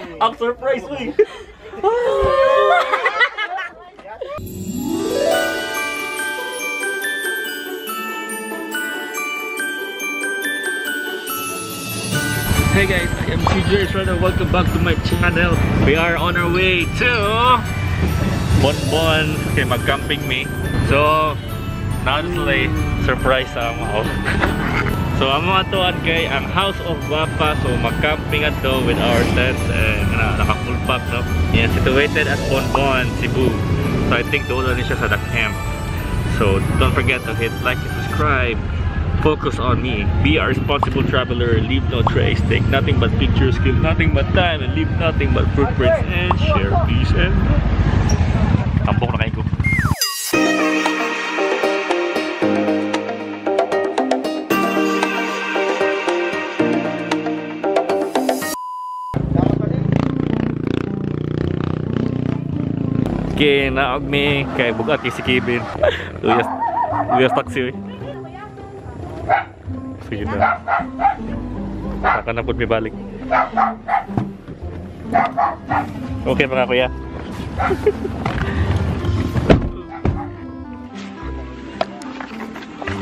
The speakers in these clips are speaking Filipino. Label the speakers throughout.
Speaker 1: Ang surprise mo eh. Hey guys, I am JY Square Lahug. Welcome back to my channel. We are on our way to Bonbon. Okay, mag-camping me. So, now today, surprise sa mga So, ang mga tuwan kay ang House of Gwapa. So, mag-camping ato with our tents and naka-full pack, no? Yeah, situated at Bonbon, Cebu. So, I think doon din siya sa the camp. So, don't forget to hit like and subscribe. Focus on me. Be a responsible traveler. Leave no trace. Take nothing but pictures. Kill nothing but time. And leave nothing but footprints. And share peace and... Tampok na kayo ko. Okay, naog me kay bugat si Kevin. Uyas taxi. Sige na. Saka na po may balik. Okay mga kuya.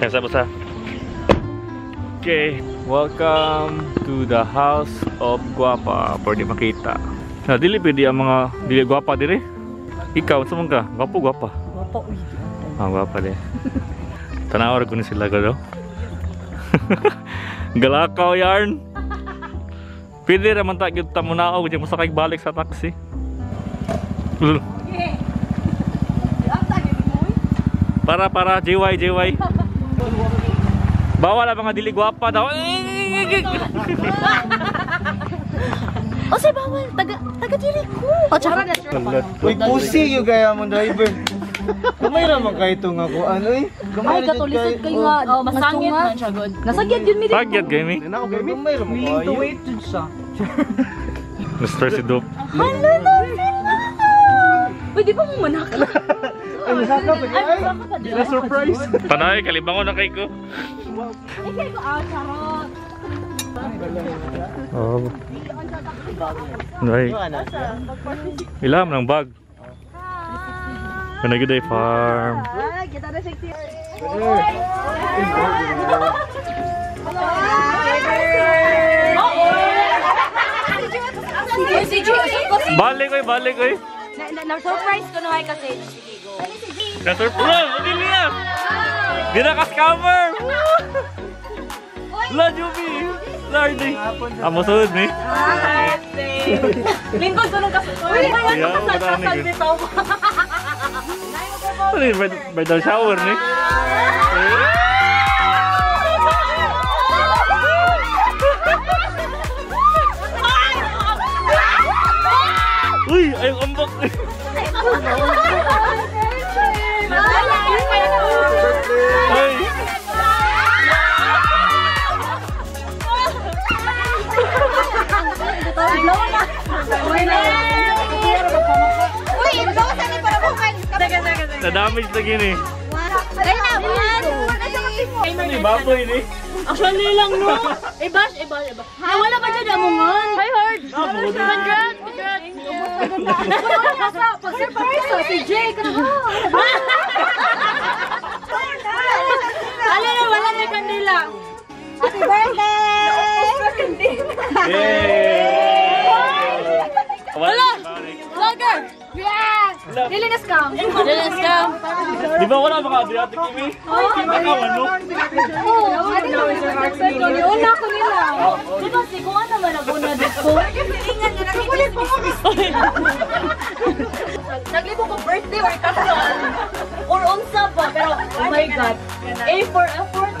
Speaker 1: Kaya sa okay, welcome to the House of Gwapa. Pwede makita. Dili pwede ang mga dili gwapa dire. Ikaw, saan ka? Gwapo, gwapa? Gwapo, uy. Gwapa din. Tanawar ko na sila ko daw. Galakaw yarn. Pwede naman tayo tamunao kung masakay balik sa taxi. Para JY. Bawal ang mga dili gwapa daw.
Speaker 2: O say bawal, taga dili ko. O tsaka na sure.
Speaker 3: Uy, pusi yung kaya mo driver. Kamay raman kayo itong ako, ano eh?
Speaker 2: Ay, katulisit kayo nga. Masangit man siya, God. Nasagyat yun, Miri.
Speaker 1: Sagyat, Gami.
Speaker 3: Kamay raman kayo.
Speaker 4: Willing to wait to siya.
Speaker 1: Na-stress si Dope.
Speaker 2: Hala na sila! Uy, di ba mo manaka?
Speaker 3: Ay, masaka pa niya.
Speaker 2: Ay,
Speaker 3: Na-surprise.
Speaker 1: Panay, kalibang ko na kayo ko.
Speaker 2: ay, kayo ko, charot.
Speaker 1: Oh. Right. Ilam ng bag. Panagiday farm.
Speaker 2: Kita na 60.
Speaker 1: Balik ko.
Speaker 2: Na-surprise ko na kasi.
Speaker 1: Na-surprise! Hindi niya! Di na ka-scammer! La Juby! Lardy! Amasunod ni?
Speaker 2: Lingkod ko nung kasunod. Uy, kasal dito.
Speaker 1: Ano yun? Bridal shower ni? Uy! Ayong ambak! Ay! Na-damage na gini. Ano yung baboy ni?
Speaker 2: Actually lang no. Ibash. Nawala ba dyan amungan? Hi Hard. Congrats. Pag-surprise si Jay ka na. Wala na kandila. Happy birthday!
Speaker 1: Yay!
Speaker 2: Wala! Vlogger! Yes! Lilinas ka!
Speaker 1: Di ba wala mga adiatik kimi? Nakawan no?
Speaker 2: Oo! Una ko nila! Di ba si kung ano man naguna dito? Kukulit mo mo! Naglibo ko birthday or kasal! Or unsa pa! Pero oh my God! A for effort!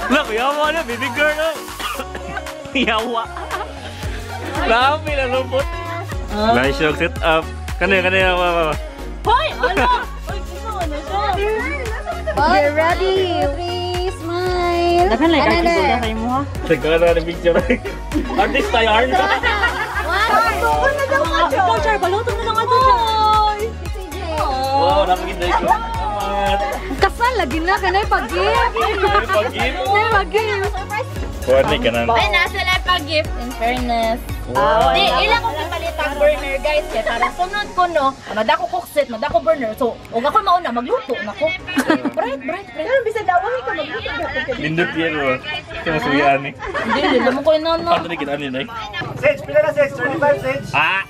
Speaker 1: Look, yawa na, baby girl no? Yawa! Dami na lupot! Nice yung set up! Kanina,
Speaker 2: Hoy! Ano? Uy, gusto ko na siya!
Speaker 5: Get ready! Please smile!
Speaker 2: Dakan like artist ka kayo mo ha?
Speaker 1: Tagka na picture. Artist tayo, Arn!
Speaker 2: Wow! Ikaw, Char, balutong na lang ato siya!
Speaker 1: Wow, napagintay ko!
Speaker 5: Kasal lagi na kanay pag-game.
Speaker 1: Pag-game?
Speaker 5: Pag-game.
Speaker 1: Kuwanik ka na.
Speaker 2: Ay, nasa lang pag-gift, in fairness. Di, ilang kong ipalit ang burner, guys. Kaya para sunod ko, no, madako cookset, madako burner. So, huwag ako mauna, magluto na ko. Bright. Pero bisa dawahin ka magluto.
Speaker 1: Lindot yan, o. Ito mo suyaan, eh.
Speaker 2: Hindi, naman ko yun, no.
Speaker 1: Paano na kita nila, eh?
Speaker 3: Sage, pila na Sage? 25 Sage?
Speaker 1: Ah!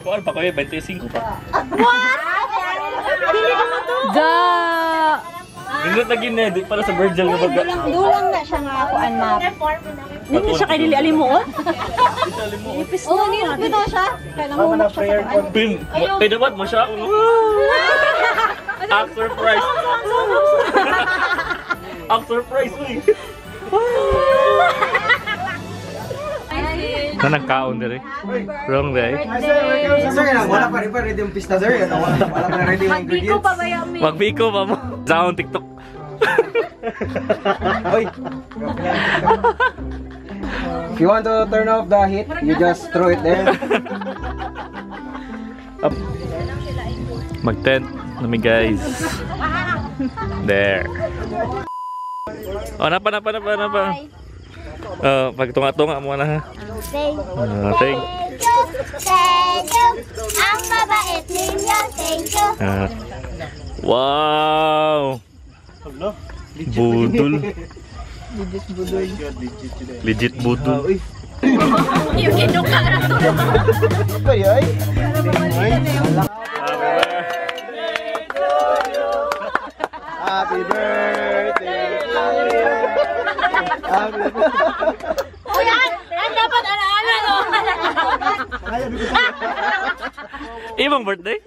Speaker 1: Kuwan pa ko, eh. 25 pa.
Speaker 2: Da!
Speaker 1: Lindot na ginedi para sa Virgil na baga.
Speaker 5: Dulang na siya nga ako, anak.
Speaker 2: Hindi siya kay Lili Alimuot?
Speaker 5: Oo, nilapit na siya. Kaya namumok siya sa ano.
Speaker 1: Pin! Pwede ba't mo siya? Act surprise! Act surprise, uy! Na nagkaon diri. Wrong day.
Speaker 3: Sir, wala pa rin pa ready yung pista, sir. Wala pa ready yung ingredients.
Speaker 2: Magbiko pa ba yami?
Speaker 1: Magbiko pa mo. Sound TikTok.
Speaker 3: Oy. If you want to turn off the heat, you just throw it there.
Speaker 1: Up. Mag-tent nami guys. There. Oh, napa. Pagtunga-tunga mo na ha.
Speaker 5: Thank
Speaker 1: Thank
Speaker 5: you. Ang mabait ninyo, thank you.
Speaker 1: Wow! Budol. Legit budol.
Speaker 2: Yung kinuka na to.
Speaker 3: Yayy. Happy birthday to you. Happy birthday.
Speaker 2: Uy, ang dapat alaala, no?
Speaker 1: Ibang birthday?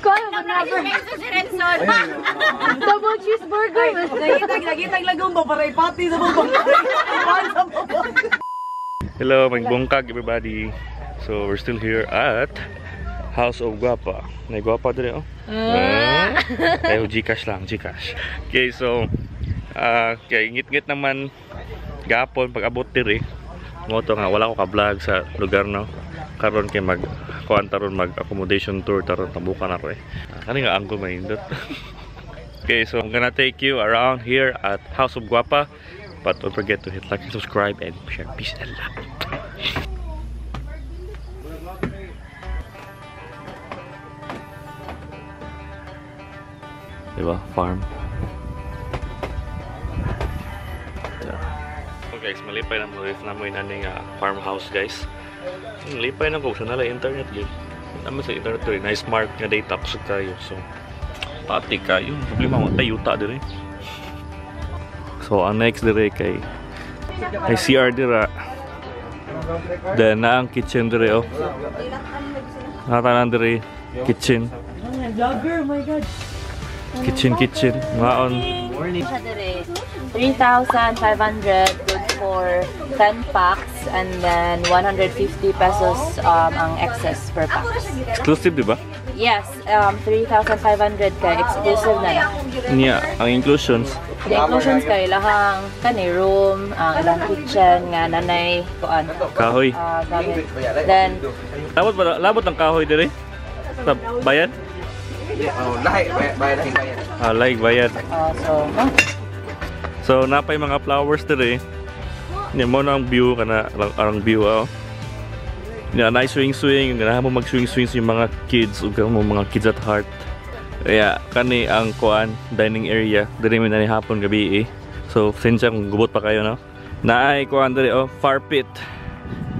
Speaker 2: Kaya mo na ba? Si Renson. Double cheeseburger. Nagitag lagong ba para ipati sa bubong.
Speaker 1: Hello, magbungkag everybody. So we're still here at House of Gwapa. May Gwapa dito, oh. Ayaw, Gcash lang, Gcash. Okay, so kaya ngit-ngit naman gapon pag abot diri. Moto nga wala ko ka-vlog sa lugar, no. Karon kay kuan taron mag-accommodation tour taron tabukan ako eh. Kani nga angko mahindot. Okay, so I'm gonna take you around here at House of Gwapa. But don't forget to hit like and subscribe and share. Peace and love. Diba? Farm. So guys, malipay na mo if namoy naning farmhouse guys. Malipay na ko sa nala internet guys. Naman sa internet rin, na smart nga data kusog kayo. So pati kayo, problema mo tayo yuta dire. So ang next dire kay CR dira. Then na ang kitchen dire, oh. Natanan dire kitchen.
Speaker 2: Vlogger, oh my god.
Speaker 1: Kitchen. Ngaon.
Speaker 2: 3,500 good for 10 packs and then 150 pesos ang excess per pack.
Speaker 1: Exclusive, di ba?
Speaker 2: Yes, 3,500 ka exclusive na.
Speaker 1: Niya, ang inclusions.
Speaker 2: The inclusions kay lahang kani room, ang ilang kitchen nga nanay kuan.
Speaker 1: Kahoy.
Speaker 2: Gamit. Then
Speaker 1: Labot ang kahoy dire. Bayad?
Speaker 3: Lahi, bayad.
Speaker 1: Like bayad.
Speaker 2: so
Speaker 1: So napay mga flowers dire. Niya mo na ang view kana ang view, oh. Niya nice swing, ganahan mo mag-swing yung mga kids ug mga kids at heart. Kaya kani ang kuan dining area dire man ni hapon gabi eh. So since kung gubot pa kayo, no. Naay kuan dire, oh, fire pit.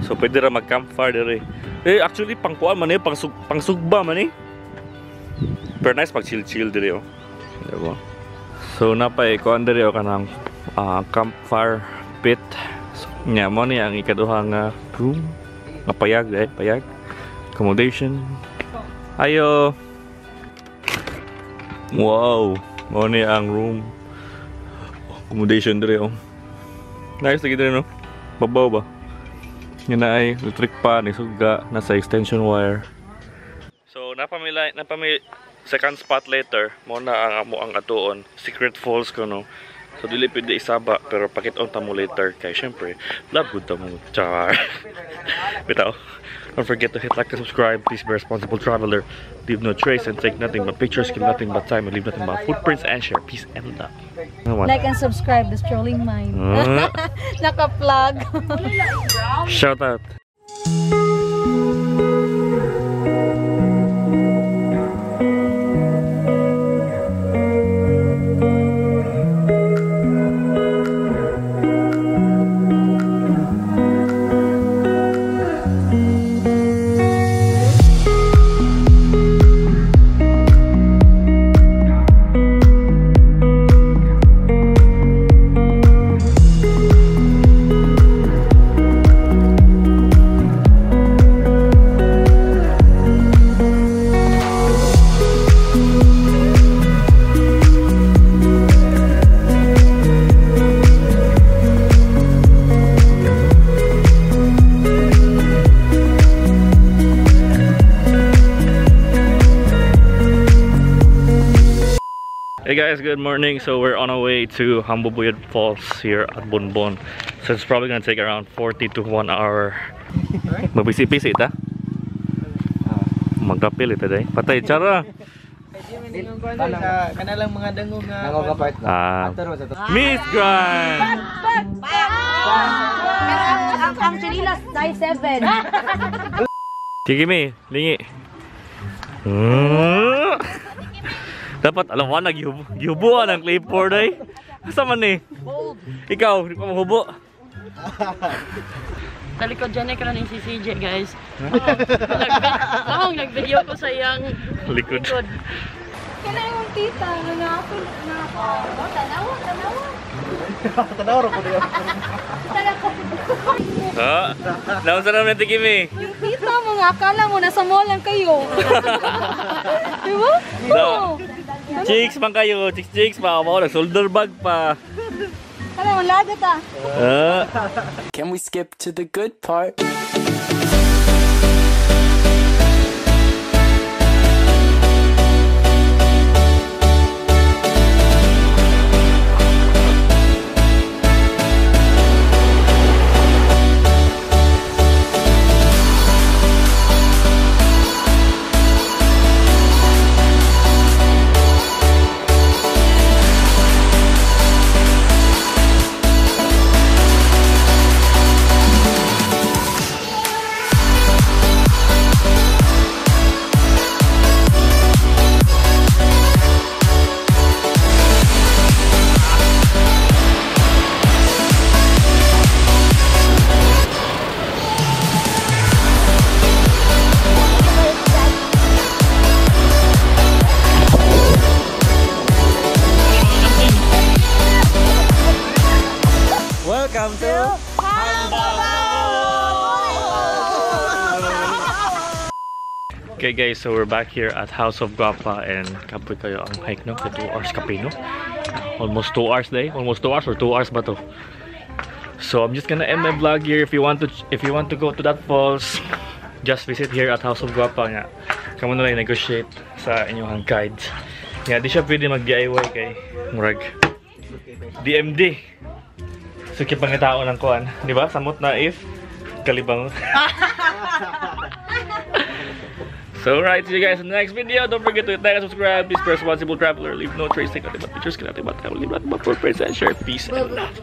Speaker 1: So pwede ra mag-campfire dire. Actually pang kuan man eh, pang sugba man eh. Pero nice pag chill dire, oh. Diba? So napay kuan dire, oh, kanang campfire pit. So, nya mo ni ang ikaduha nga room. Payag. Accommodation. Ayo. Wow. Mo ni ang room. Accommodation dire, oh. Nice lagi dire, no. Babaw ba? Yan na ay electric pan, isuga, nasa extension wire. So napamili second spot later, mo na ang atuon, Secret Falls ko, no. So dili pwede isaba pero pakit-on ta mo later kay syempre love good ta mo. Char. Bitaw. Don't forget to hit like and subscribe. Please be a responsible traveler. Leave no trace and take nothing but pictures. Kill nothing but time and leave nothing but footprints and share. Peace and love.
Speaker 5: Like and subscribe, the strolling mind. Naka-plug.
Speaker 1: Shout out. Hey guys, good morning. So we're on our way to Hambabawud Falls here at Bonbon. So it's probably gonna take around 40 to 1 hour. Mabisi-pisi ta? Magkapil ito day. Patay, chara!
Speaker 3: Kanalang mga dangog nga
Speaker 1: Miss Grand!
Speaker 5: Ang chinilas, size 7.
Speaker 1: Sige mi, lingi. Dapat alam mo, naghihubuan ang clipboard ay. Asa man eh? Ikaw, hindi pa mahubo.
Speaker 4: Sa likod dyan eh, karoon yung si CJ guys. Nag-video ko sa iyang likod.
Speaker 5: Kailan yung tita?
Speaker 3: Tanaw ro ko diyo.
Speaker 1: Ha? Naon sa naman natin Kimi?
Speaker 5: Yung tita mo nga, akala mo nasa mall lang kayo. Diba?
Speaker 1: No. Chicks man kayo, chicks pa. Ako nag-shoulder bag pa.
Speaker 5: Kala mo, lada ta.
Speaker 6: Can we skip to the good part?
Speaker 3: Welcome to
Speaker 1: Okay guys, so we're back here at House of Gwapa and kapoy kayo ang hike no, the 2 hours kapino. Almost 2 hours day, almost 2 hours or 2 hours ba to? So I'm just gonna end my vlog here. If you want to go to that falls, just visit here at House of Gwapa nga. Kamo na lang negotiate sa inyong guides. Nga di siya pwede mag-DIY kay murag DMD. So kipangitao ng kuan, di ba? Samot na if kalibang. So alright, see you guys in the next video. Don't forget to hit like and subscribe. Please be a responsible traveler. Leave no trace. Take nothing but pictures. Leave nothing but footprints and share. Peace and love.